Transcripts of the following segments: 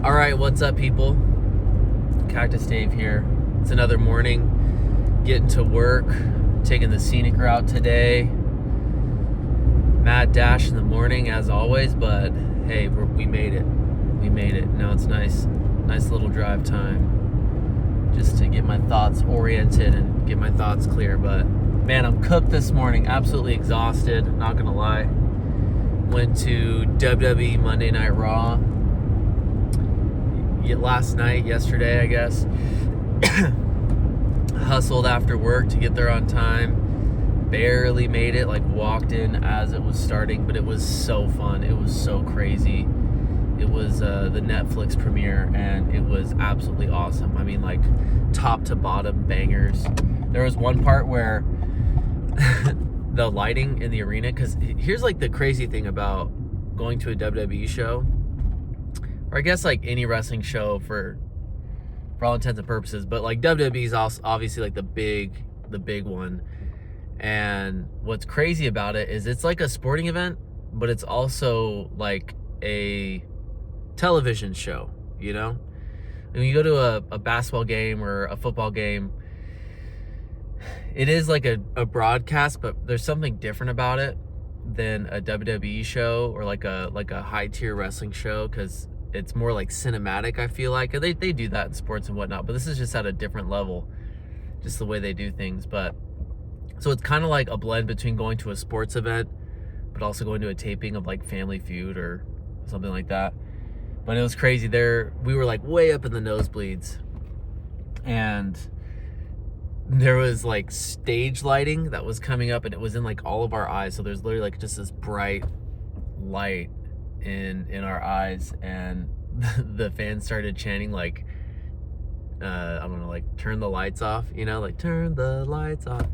All right, what's up, people? Cactus Dave here. It's another morning, getting to work, taking the scenic route today. Mad dash in the morning, as always, but hey, we made it. We made it. Now it's nice little drive time, just to get my thoughts oriented and get my thoughts clear. But man, I'm cooked this morning, absolutely exhausted, not gonna lie. Went to WWE Monday Night Raw yesterday, I guess. Hustled after work to get there on time. Barely made it, like walked in as it was starting, but it was so fun. It was so crazy. It was the Netflix premiere, and it was absolutely awesome. I mean, like top to bottom bangers. There was one part where the lighting in the arena, because here's like the crazy thing about going to a WWE show, or I guess like any wrestling show for all intents and purposes, but like WWE is also obviously like the big one. And what's crazy about it is it's like a sporting event, but it's also like a television show, you know? When you go to a basketball game or a football game, it is like a broadcast, but there's something different about it than a WWE show or like a high tier wrestling show, because it's more like cinematic, I feel like. They do that in sports and whatnot, but this is just at a different level, just the way they do things. But so it's kind of like a blend between going to a sports event, but also going to a taping of like Family Feud or something like that. But it was crazy. We were like way up in the nosebleeds, and there was like stage lighting that was coming up, and it was in like all of our eyes. So there's literally like just this bright light in our eyes, and the fans started chanting like I don't know, like turn the lights off, you know, like turn the lights off.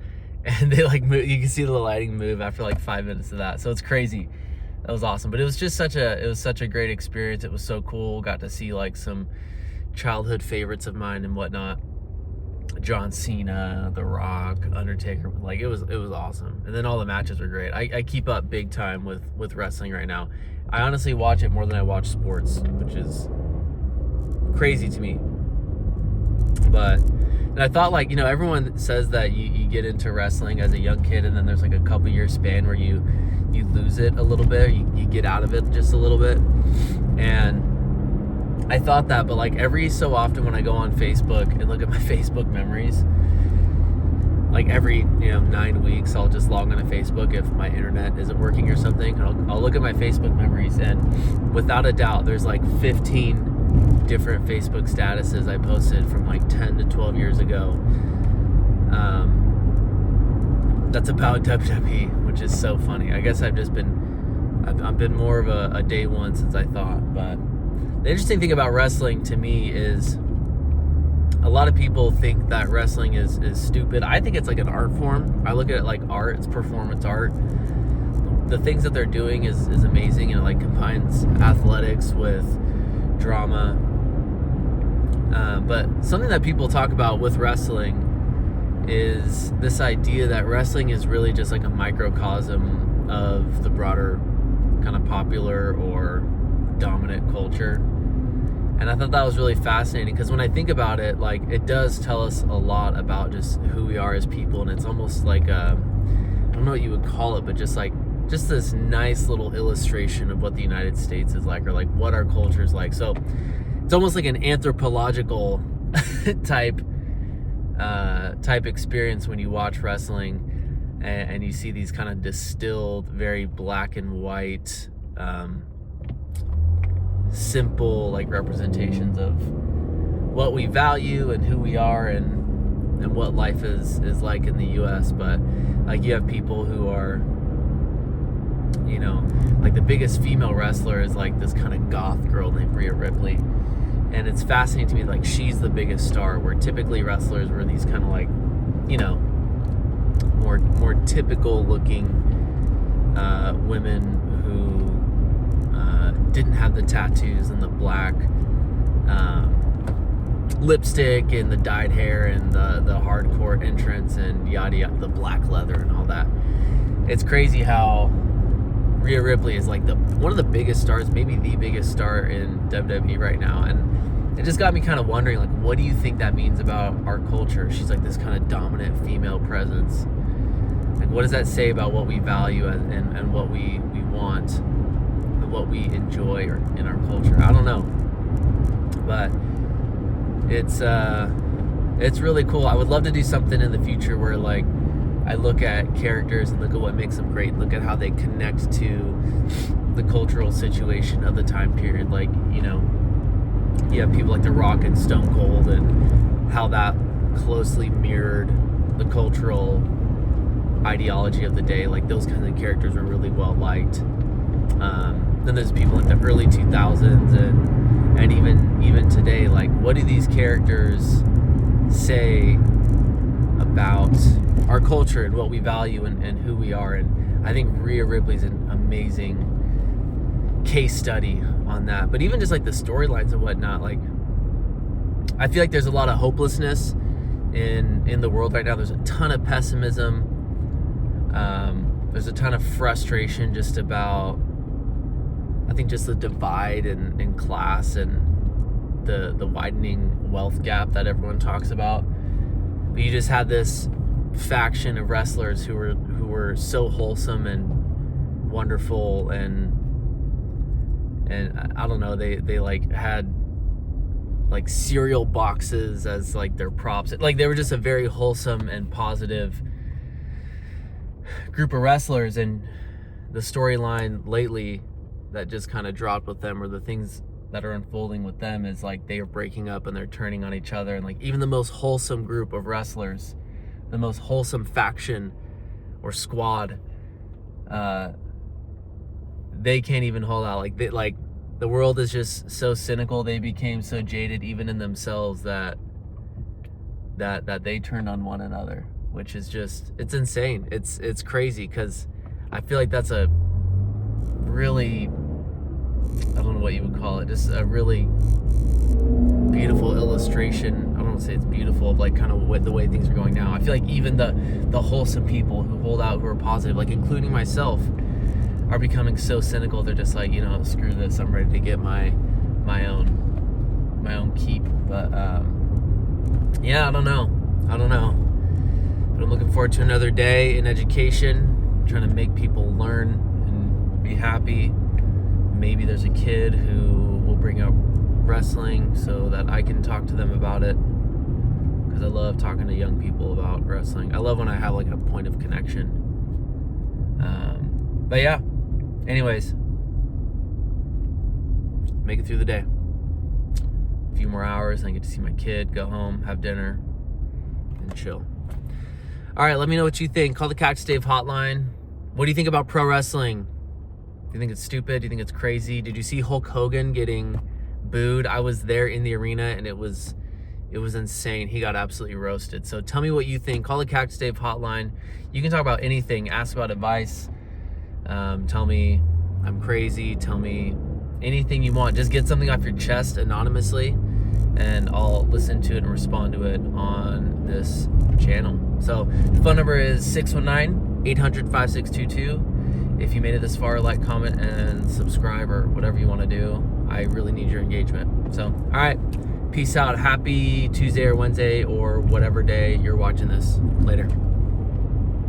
And they like move, you can see the lighting move after like 5 minutes of that. So it's crazy. That was awesome. But it was just such a great experience. It was so cool. Got to see like some childhood favorites of mine and whatnot. John Cena, The Rock, Undertaker. Like it was awesome. And then all the matches were great. I keep up big time with wrestling right now. I honestly watch it more than I watch sports, which is crazy to me. But and I thought, like, you know, everyone says that you get into wrestling as a young kid, and then there's like a couple year span where you lose it a little bit, you get out of it just a little bit. And I thought that, but like every so often when I go on Facebook and look at my Facebook memories, like every 9 weeks I'll just log on to Facebook if my internet isn't working or something. I'll look at my Facebook memories, and without a doubt there's like 15 different Facebook statuses I posted from like 10 to 12 years ago. That's about WWE, which is so funny. I guess I've been more of a day one since I thought. But the interesting thing about wrestling to me is a lot of people think that wrestling is stupid. I think it's like an art form. I look at it like art. It's performance art. The things that they're doing is amazing, and it like combines athletics with drama. But something that people talk about with wrestling is this idea that wrestling is really just like a microcosm of the broader kind of popular or dominant culture. And I thought that was really fascinating, because when I think about it, like it does tell us a lot about just who we are as people. And it's almost like I don't know what you would call it, but just this nice little illustration of what the United States is like, or like what our culture is like. So it's almost like an anthropological type experience when you watch wrestling, and you see these kind of distilled, very black and white, simple like representations of what we value and who we are, and what life is like in the US. But like you have people who are, like the biggest female wrestler is like this kind of goth girl named Rhea Ripley. And it's fascinating to me, like she's the biggest star, where typically wrestlers were these kind of like, more typical looking women who didn't have the tattoos and the black lipstick and the dyed hair and the hardcore entrance and yada yada, the black leather and all that. It's crazy how Rhea Ripley is like one of the biggest stars, maybe the biggest star in WWE right now. And it just got me kind of wondering, like, what do you think that means about our culture? She's like this kind of dominant female presence. Like, what does that say about what we value and what we want and what we enjoy in our culture? I don't know. But it's really cool. I would love to do something in the future where, like, I look at characters and look at what makes them great, look at how they connect to the cultural situation of the time period. Like, you know, you have people like The Rock and Stone Cold and how that closely mirrored the cultural ideology of the day. Like, those kinds of characters were really well liked. Then there's people in the early 2000s and even today. Like, what do these characters say about our culture and what we value and who we are? And I think Rhea Ripley's an amazing case study on that. But even just like the storylines and whatnot, like, I feel like there's a lot of hopelessness in the world right now. There's a ton of pessimism. There's a ton of frustration just about, I think, just the divide in class and the widening wealth gap that everyone talks about. But you just had this faction of wrestlers who were so wholesome and wonderful, and I don't know, they like had like cereal boxes as like their props. Like, they were just a very wholesome and positive group of wrestlers. And the storyline lately that just kind of dropped with them, or the things that are unfolding with them, is like they are breaking up and they're turning on each other. And like, even the most wholesome group of wrestlers, the most wholesome faction or squad, they can't even hold out. Like the world is just so cynical. They became so jaded even in themselves that they turned on one another, which is just, it's insane. It's crazy, because I feel like that's a really, I don't know what you would call it, just a really beautiful illustration. I don't want to say it's beautiful, of like kind of what the way things are going now. I feel like even the wholesome people who hold out, who are positive, like including myself, are becoming so cynical. They're just like, you know, screw this, I'm ready to get my own keep. But yeah, I don't know, but I'm looking forward to another day in education, trying to make people learn and be happy. Maybe there's a kid who will bring up wrestling so that I can talk to them about it, because I love talking to young people about wrestling. I love when I have like a point of connection. But yeah, anyways, make it through the day. A few more hours and I get to see my kid, go home, have dinner, and chill. All right, let me know what you think. Call the Cactus Dave hotline. What do you think about pro wrestling? Do you think it's stupid? Do you think it's crazy? Did you see Hulk Hogan getting booed? I was there in the arena and it was insane. He got absolutely roasted. So tell me what you think. Call the Cactus Dave hotline. You can talk about anything. Ask about advice. Tell me I'm crazy. Tell me anything you want. Just get something off your chest anonymously, and I'll listen to it and respond to it on this channel. So the phone number is 619-800-5622. If you made it this far, like, comment, and subscribe, or whatever you want to do. I really need your engagement. So, all right, peace out. Happy Tuesday or Wednesday or whatever day you're watching this. Later.